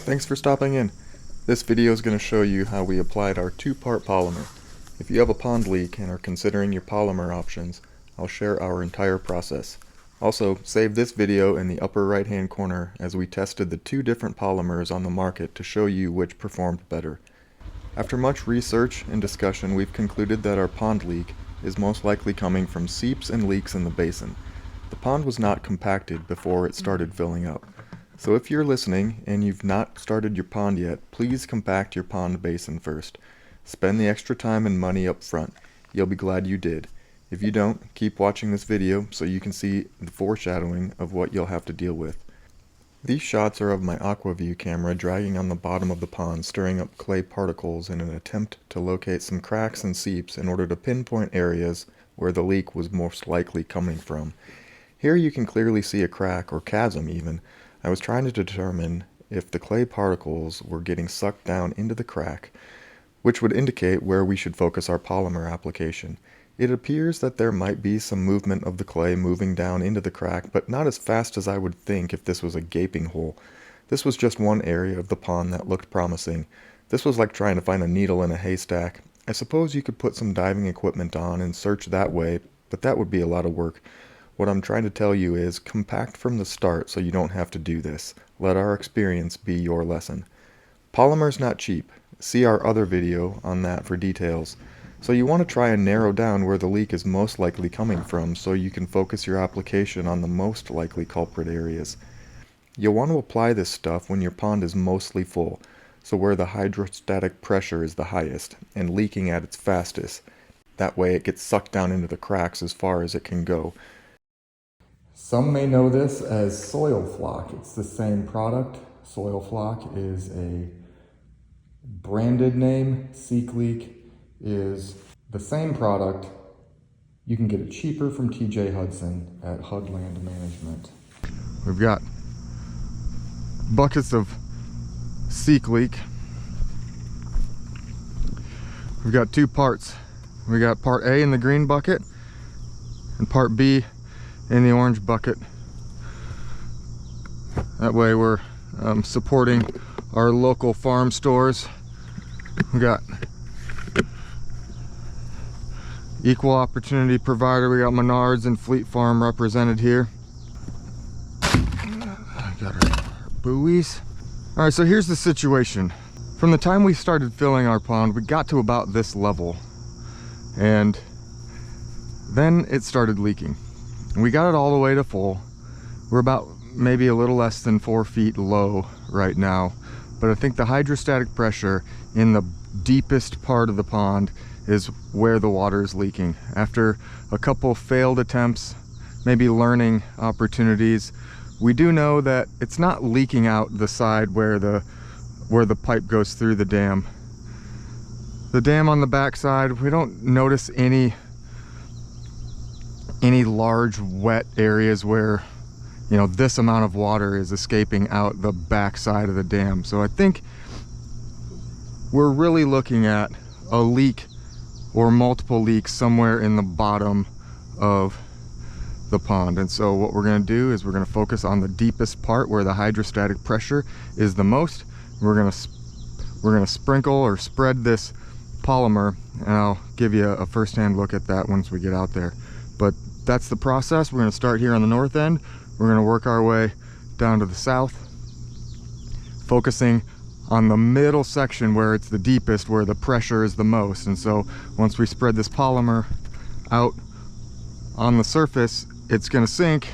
Thanks for stopping in. This video is going to show you how we applied our two-part polymer. If you have a pond leak and are considering your polymer options, I'll share our entire process. Also, save this video in the upper right hand corner as we tested the two different polymers on the market to show you which performed better. After much research and discussion, we've concluded that our pond leak is most likely coming from seeps and leaks in the basin. The pond was not compacted before it started filling up. So if you're listening and you've not started your pond yet, please compact your pond basin first. Spend the extra time and money up front. You'll be glad you did. If you don't, keep watching this video so you can see the foreshadowing of what you'll have to deal with. These shots are of my AquaView camera dragging on the bottom of the pond, stirring up clay particles in an attempt to locate some cracks and seeps in order to pinpoint areas where the leak was most likely coming from. Here you can clearly see a crack, or chasm even. I was trying to determine if the clay particles were getting sucked down into the crack, which would indicate where we should focus our polymer application. It appears that there might be some movement of the clay moving down into the crack, but not as fast as I would think if this was a gaping hole. This was just one area of the pond that looked promising. This was like trying to find a needle in a haystack. I suppose you could put some diving equipment on and search that way, but that would be a lot of work. What I'm trying to tell you is compact from the start so you don't have to do this. Let our experience be your lesson. Polymer's not cheap. See our other video on that for details. So you want to try and narrow down where the leak is most likely coming from so you can focus your application on the most likely culprit areas. You'll want to apply this stuff when your pond is mostly full, so where the hydrostatic pressure is the highest and leaking at its fastest. That way it gets sucked down into the cracks as far as it can go. Some may know this as soil floc. It's the same product. Soil floc is a branded name. Seek Leak is the same product. You can get it cheaper from Hudson at Hudland Management. We've got buckets of Seek Leak. We've got two parts. We got part A in the green bucket and part B in the orange bucket. That way we're supporting our local farm stores. We got equal opportunity provider. We got Menards and Fleet Farm represented here. Got our buoys. All right, so here's the situation. From the time we started filling our pond, we got to about this level, and then it started leaking. We got it all the way to full. We're about maybe a little less than 4 feet low right now, but I think the hydrostatic pressure in the deepest part of the pond is where the water is leaking. After a couple failed attempts, maybe learning opportunities, we do know that it's not leaking out the side where the pipe goes through the dam. The dam on the back side, we don't notice any large wet areas where, you know, this amount of water is escaping out the back side of the dam. So I think we're really looking at a leak or multiple leaks somewhere in the bottom of the pond. And so what we're going to do is we're going to focus on the deepest part where the hydrostatic pressure is the most. We're going to sprinkle or spread this polymer, and I'll give you a first-hand look at that once we get out there. But that's the process. We're going to start here on the north end. We're going to work our way down to the south, focusing on the middle section where it's the deepest, where the pressure is the most. And so once we spread this polymer out on the surface, it's going to sink,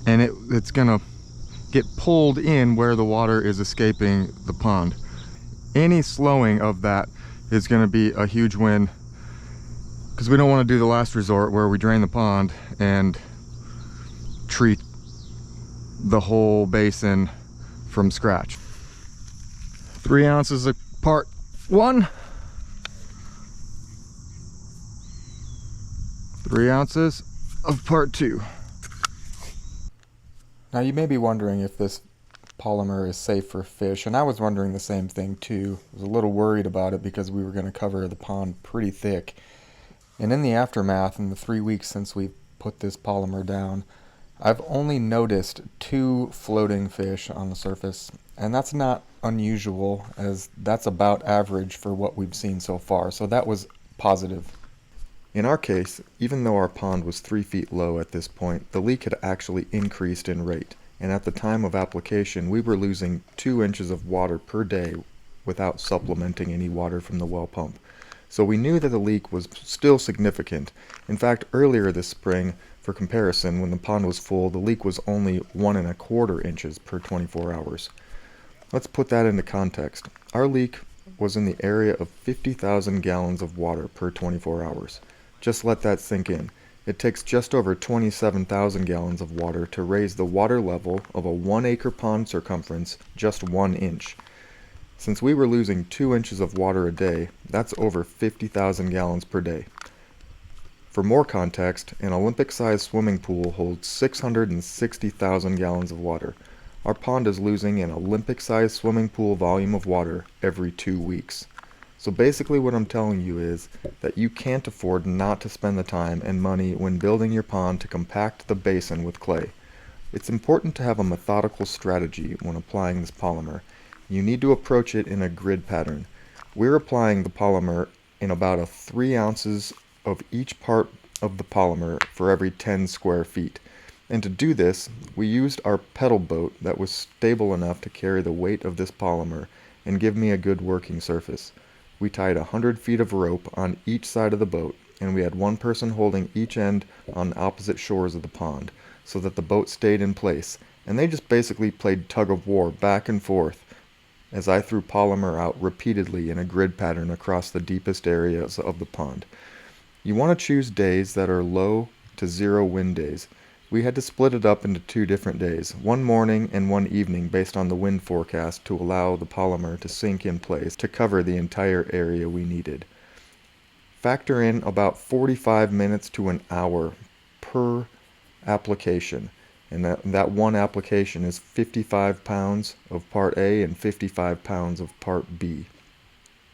and it's going to get pulled in where the water is escaping the pond. Any slowing of that is going to be a huge win, because we don't want to do the last resort where we drain the pond and treat the whole basin from scratch. 3 ounces of part 1, 3 ounces of part 2. Now you may be wondering if this polymer is safe for fish, and I was wondering the same thing too. I was a little worried about it because we were going to cover the pond pretty thick. And in the aftermath, in the 3 weeks since we put this polymer down, I've only noticed 2 floating fish on the surface, and that's not unusual, as that's about average for what we've seen so far, so that was positive. In our case, even though our pond was 3 feet low at this point, the leak had actually increased in rate, and at the time of application we were losing 2 inches of water per day without supplementing any water from the well pump. So we knew that the leak was still significant. In fact, earlier this spring, for comparison, when the pond was full, the leak was only 1¼ inches per 24 hours. Let's put that into context. Our leak was in the area of 50,000 gallons of water per 24 hours. Just let that sink in. It takes just over 27,000 gallons of water to raise the water level of a 1-acre pond circumference just 1 inch. Since we were losing 2 inches of water a day, that's over 50,000 gallons per day. For more context, an Olympic-sized swimming pool holds 660,000 gallons of water. Our pond is losing an Olympic-sized swimming pool volume of water every 2 weeks. So basically what I'm telling you is that you can't afford not to spend the time and money when building your pond to compact the basin with clay. It's important to have a methodical strategy when applying this polymer. You need to approach it in a grid pattern. We're applying the polymer in about 3 ounces of each part of the polymer for every 10 square feet. And to do this, we used our pedal boat that was stable enough to carry the weight of this polymer and give me a good working surface. We tied 100 feet of rope on each side of the boat, and we had one person holding each end on opposite shores of the pond so that the boat stayed in place, and they just basically played tug of war back and forth as I threw polymer out repeatedly in a grid pattern across the deepest areas of the pond. You want to choose days that are low to 0 wind days. We had to split it up into 2 different days, one morning and one evening based on the wind forecast to allow the polymer to sink in place to cover the entire area we needed. Factor in about 45 minutes to an hour per application. And that one application is 55 pounds of part A and 55 pounds of part B.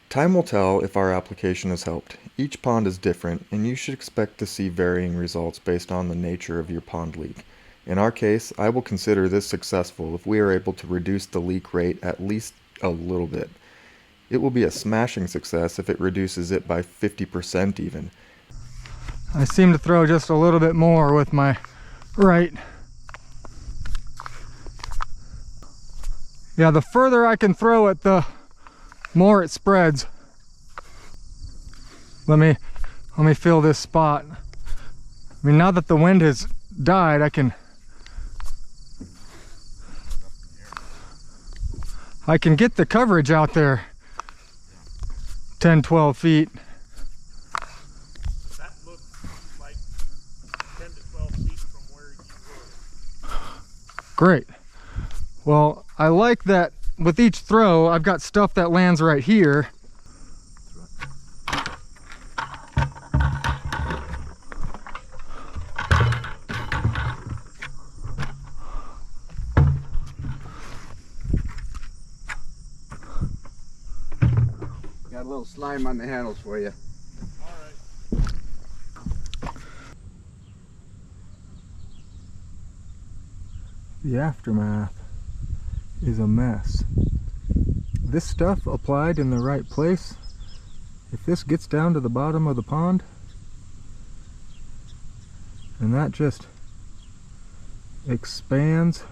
Time will tell if our application has helped. Each pond is different, and you should expect to see varying results based on the nature of your pond leak. In our case, I will consider this successful if we are able to reduce the leak rate at least a little bit. It will be a smashing success if it reduces it by 50% even. I seem to throw just a little bit more with my right. Yeah, the further I can throw it, the more it spreads. Let me feel this spot. I mean, now that the wind has died, I can get the coverage out there 10, 12 feet. That looks like 10 to 12 feet from where you were. Great. Well, I like that with each throw, I've got stuff that lands right here. Got a little slime on the handles for you. All right. The aftermath is a mess. This stuff applied in the right place, if this gets down to the bottom of the pond and that just expands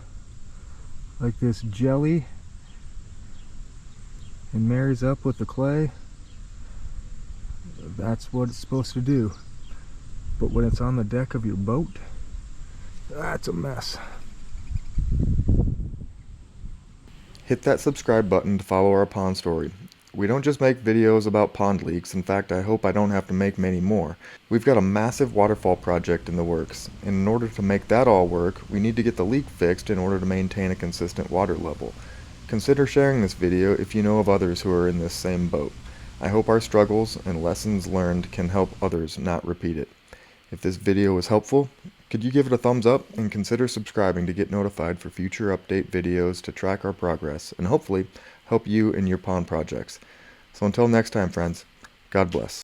like this jelly and marries up with the clay, that's what it's supposed to do. But when it's on the deck of your boat, that's a mess. Hit that subscribe button to follow our pond story. We don't just make videos about pond leaks. In fact, I hope I don't have to make many more. We've got a massive waterfall project in the works, and in order to make that all work, we need to get the leak fixed in order to maintain a consistent water level. Consider sharing this video if you know of others who are in this same boat. I hope our struggles and lessons learned can help others not repeat it. If this video was helpful, could you give it a thumbs up and consider subscribing to get notified for future update videos to track our progress and hopefully help you in your pond projects. So until next time, friends, God bless.